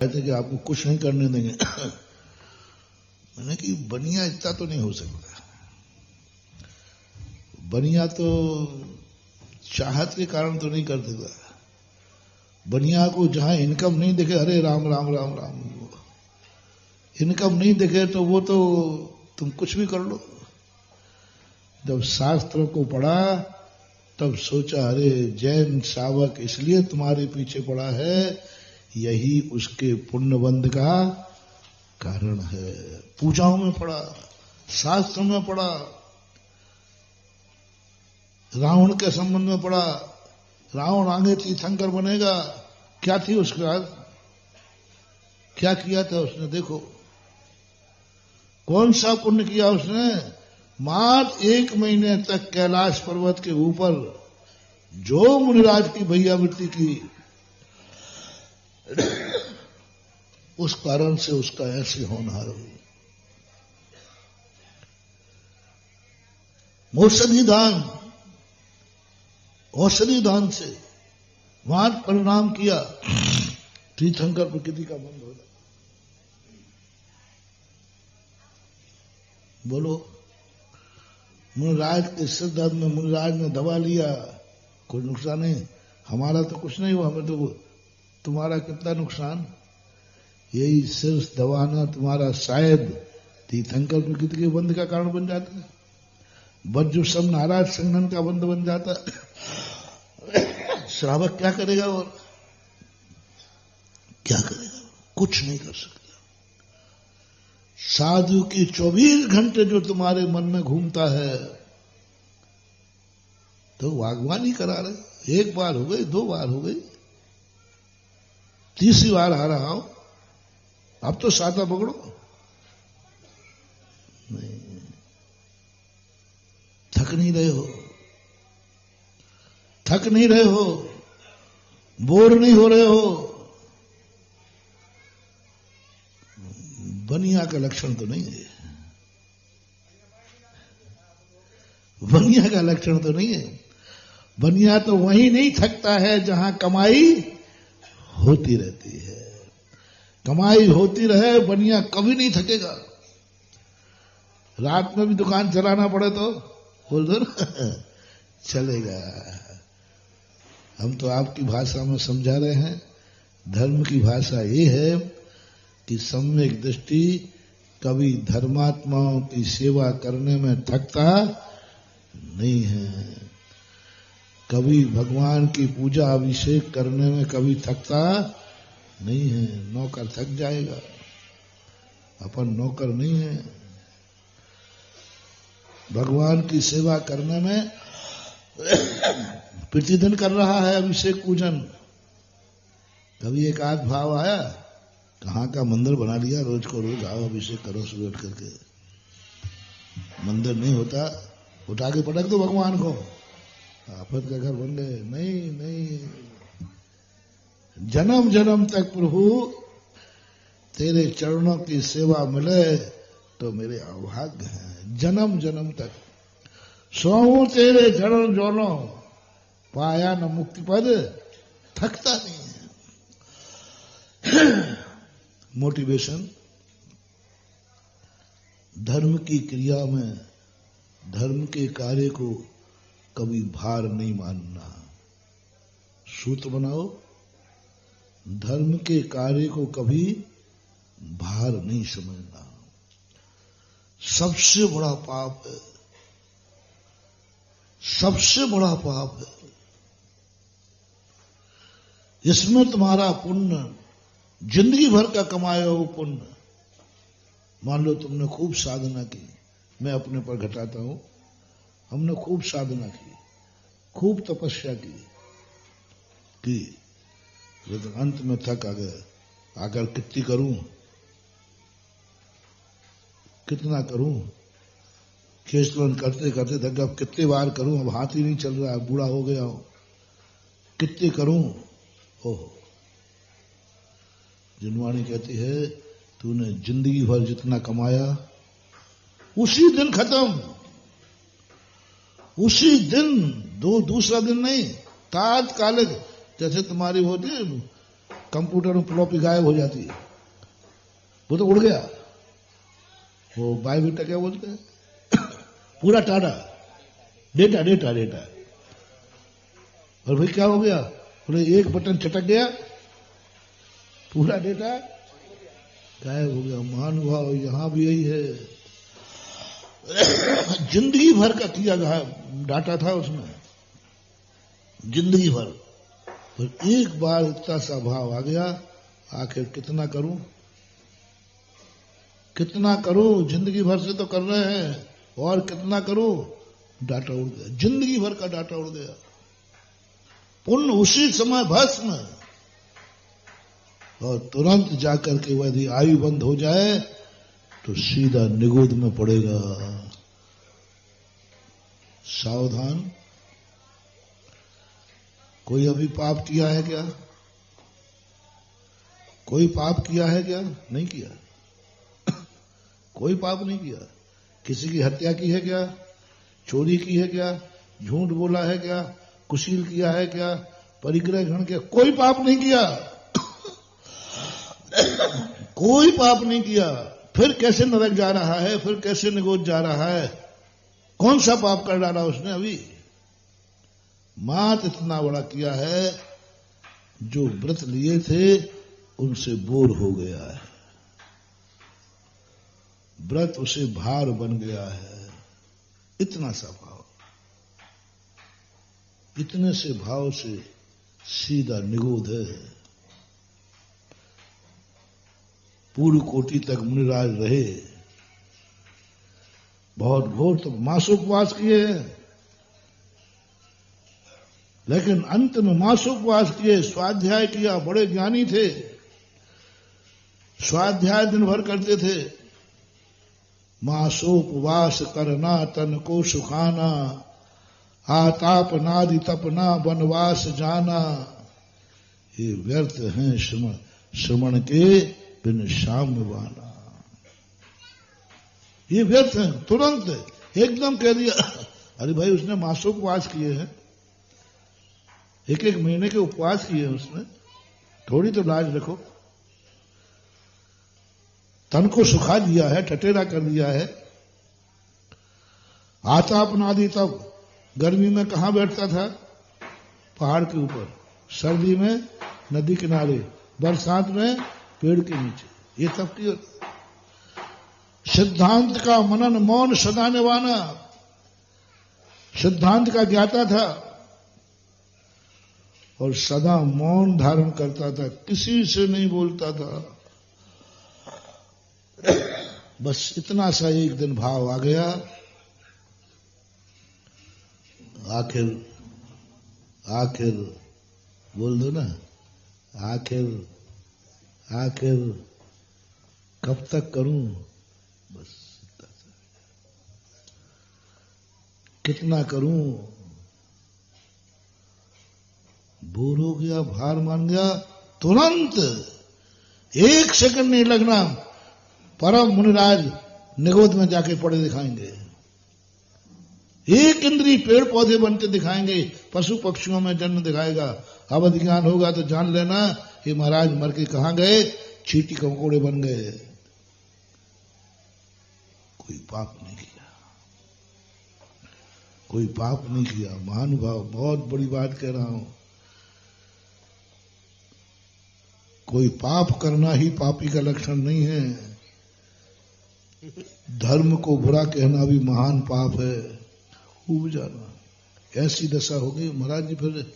कहते कि आपको कुछ नहीं करने देंगे। मैंने कि बनिया इतना तो नहीं हो सकता। बनिया तो चाहत के कारण तो नहीं कर देता। बनिया को जहां इनकम नहीं दिखे, अरे राम राम राम राम, इनकम नहीं दिखे तो वो तो तुम कुछ भी कर लो। जब शास्त्रों को पढ़ा तब सोचा, अरे जैन शावक इसलिए तुम्हारे पीछे पड़ा है, यही उसके पुण्यबंध का कारण है। पूजाओं में पड़ा, शास्त्र में पड़ा, रावण के संबंध में पड़ा। रावण आगे तीर्थंकर बनेगा, क्या थी उसके बाद, क्या किया था उसने? देखो कौन सा पुण्य किया उसने। मात्र 1 महीने तक कैलाश पर्वत के ऊपर जो मुनिराज की भैयावृत्ति की, उस कारण से उसका ऐसे होनहार हुई। औषधि दान से वहां परिणाम किया। तीर्थंकर प्रकृति का बंध हो गया। बोलो, मुनिराज के सिर दर्द में मुनिराज ने दवा लिया, कोई नुकसान नहीं। हमारा तो कुछ नहीं हुआ, हमें तो तुम्हारा कितना नुकसान। यही सिर्फ दवाना तुम्हारा शायद तीर्थंकर प्रकृति के बंध का कारण बन जाता है। बज्जु सब नाराज संघन का बंध बन जाता। श्रावक क्या करेगा और क्या करेगा? कुछ नहीं कर सकता। साधु की 24 घंटे जो तुम्हारे मन में घूमता है, तो वागवानी करा रहे। 1 बार हो गई, 2 बार हो गई, 3री बार आ रहा हूं, अब तो सादा पकड़ो। नहीं, थक नहीं रहे हो, थक नहीं रहे हो, बोर नहीं हो रहे हो। बनिया का लक्षण तो नहीं है, बनिया का लक्षण तो नहीं है। बनिया तो वहीं नहीं थकता है जहां कमाई होती रहती है। कमाई होती रहे, बनिया कभी नहीं थकेगा। रात में भी दुकान चलाना पड़े तो बोल दो चलेगा। हम तो आपकी भाषा में समझा रहे हैं। धर्म की भाषा ये है कि सम्यक दृष्टि कभी धर्मात्माओं की सेवा करने में थकता नहीं है, कभी भगवान की पूजा अभिषेक करने में कभी थकता नहीं है। नौकर थक जाएगा, अपन नौकर नहीं है। भगवान की सेवा करने में प्रतिदिन कर रहा है अभिषेक पूजन। कभी एक आध भाव आया, कहाँ का मंदिर बना लिया, रोज को रोज आओ अभिषेक करो सुबह उठ करके। मंदिर नहीं होता, उठा के पटक दो भगवान को, आफत का घर बन गए। नहीं नहीं, जन्म जन्म तक प्रभु तेरे चरणों की सेवा मिले तो मेरे अभाग्य हैं। जन्म जन्म तक सोऊं तेरे चरण जोनो, पाया न मुक्ति पद, थकता नहीं है। मोटिवेशन, धर्म की क्रिया में धर्म के कार्य को कभी भार नहीं मानना। सूत्र बनाओ, धर्म के कार्य को कभी भार नहीं समझना। सबसे बड़ा पाप है, सबसे बड़ा पाप है। इसमें तुम्हारा पुण्य, जिंदगी भर का कमाया हो पुण्य। मान लो तुमने खूब साधना की, मैं अपने पर घटाता हूं, हमने खूब साधना की, खूब तपस्या की, लेकिन अंत में थक आ गया। आकर कितनी करूं, कितना करूं, केशवन करते करते थक गया। अब कितनी बार करूं, अब हाथ ही नहीं चल रहा है, बूढ़ा हो गया हूं, कितनी करूं। ओह, जिनवाणी कहती है, तूने जिंदगी भर जितना कमाया उसी दिन खत्म, उसी दिन, दूसरा दिन नहीं, तात्कालिक। जैसे तुम्हारी होती है कंप्यूटर में फ्लॉपी गायब हो जाती है, वो तो उड़ गया। वो बायोडेटा क्या बोलते हैं, पूरा टाटा डेटा डेटा डेटा। और भाई क्या हो गया, बोले एक बटन चटक गया, पूरा डेटा गायब हो गया। महानुभाव यहां भी यही है, जिंदगी भर का किया डाटा था उसमें, जिंदगी भर, और एक बार इतना सा भाव आ गया, आखिर कितना करूं कितना करूं, जिंदगी भर से तो कर रहे हैं, और कितना करूं, डाटा उड़ गया, जिंदगी भर का डाटा उड़ गया। पुण्य उसी समय भस्म, और तुरंत जाकर के यदि आयु बंद हो जाए तो सीधा निगोद में पड़ेगा। सावधान। कोई अभी पाप किया है क्या, कोई पाप किया है क्या, नहीं किया, कोई पाप नहीं किया। किसी की हत्या की है क्या, चोरी की है क्या, झूठ बोला है क्या, कुशील किया है क्या, परिग्रह ग्रहण किया, कोई पाप नहीं किया, कोई पाप नहीं किया। फिर कैसे नरक जा रहा है, फिर कैसे निगोद जा रहा है, कौन सा पाप कर डाला उसने अभी। मात इतना बड़ा किया है, जो व्रत लिए थे उनसे बोर हो गया है, व्रत उसे भार बन गया है। इतना सा भाव, इतने से भाव से सीधा निगोद है। पूर्व कोटि तक मुनिराज रहे, बहुत घोर तक मासोपवास किए, लेकिन अंत में मासोपवास किए, स्वाध्याय किया, बड़े ज्ञानी थे, स्वाध्याय दिन भर करते थे। मासोपवास करना तन को सुखाना, आताप नादि तपना वनवास जाना, ये व्यर्थ हैं श्रमण के बिन शाम बाना। ये व्यर्थ है, तुरंत एकदम कह दिया। अरे भाई उसने मासोपवास किए हैं, एक एक महीने के उपवास किए हैं उसने, थोड़ी तो लाज रखो। तन को सुखा दिया है, टटेरा कर दिया है। आता अपना दी, तब गर्मी में कहां बैठता था, पहाड़ के ऊपर, सर्दी में नदी किनारे, बरसात में पेड़ के नीचे, ये तब की। सिद्धांत का मनन मौन सदा निभाना, सिद्धांत का ज्ञाता था और सदा मौन धारण करता था, किसी से नहीं बोलता था। बस इतना सा एक दिन भाव आ गया, आखिर बोल दो ना, आखिर कब तक करूं, बस कितना करूं, बोर हो गया, भार मान गया, तुरंत एक सेकंड नहीं लगना, परम मुनिराज निगोद में जाके पड़े दिखाएंगे। एक इंद्री पेड़ पौधे बनते दिखाएंगे, पशु पक्षियों में जन्म दिखाएगा। अवध ज्ञान होगा तो जान लेना ये महाराज मर के कहां गए, चींटी ककोड़े बन गए। कोई पाप नहीं किया, कोई पाप नहीं किया। महानुभाव, बहुत बड़ी बात कह रहा हूं, कोई पाप करना ही पापी का लक्षण नहीं है। धर्म को बुरा कहना भी महान पाप है, खूब जाना। ऐसी दशा हो गई महाराज जी। फिर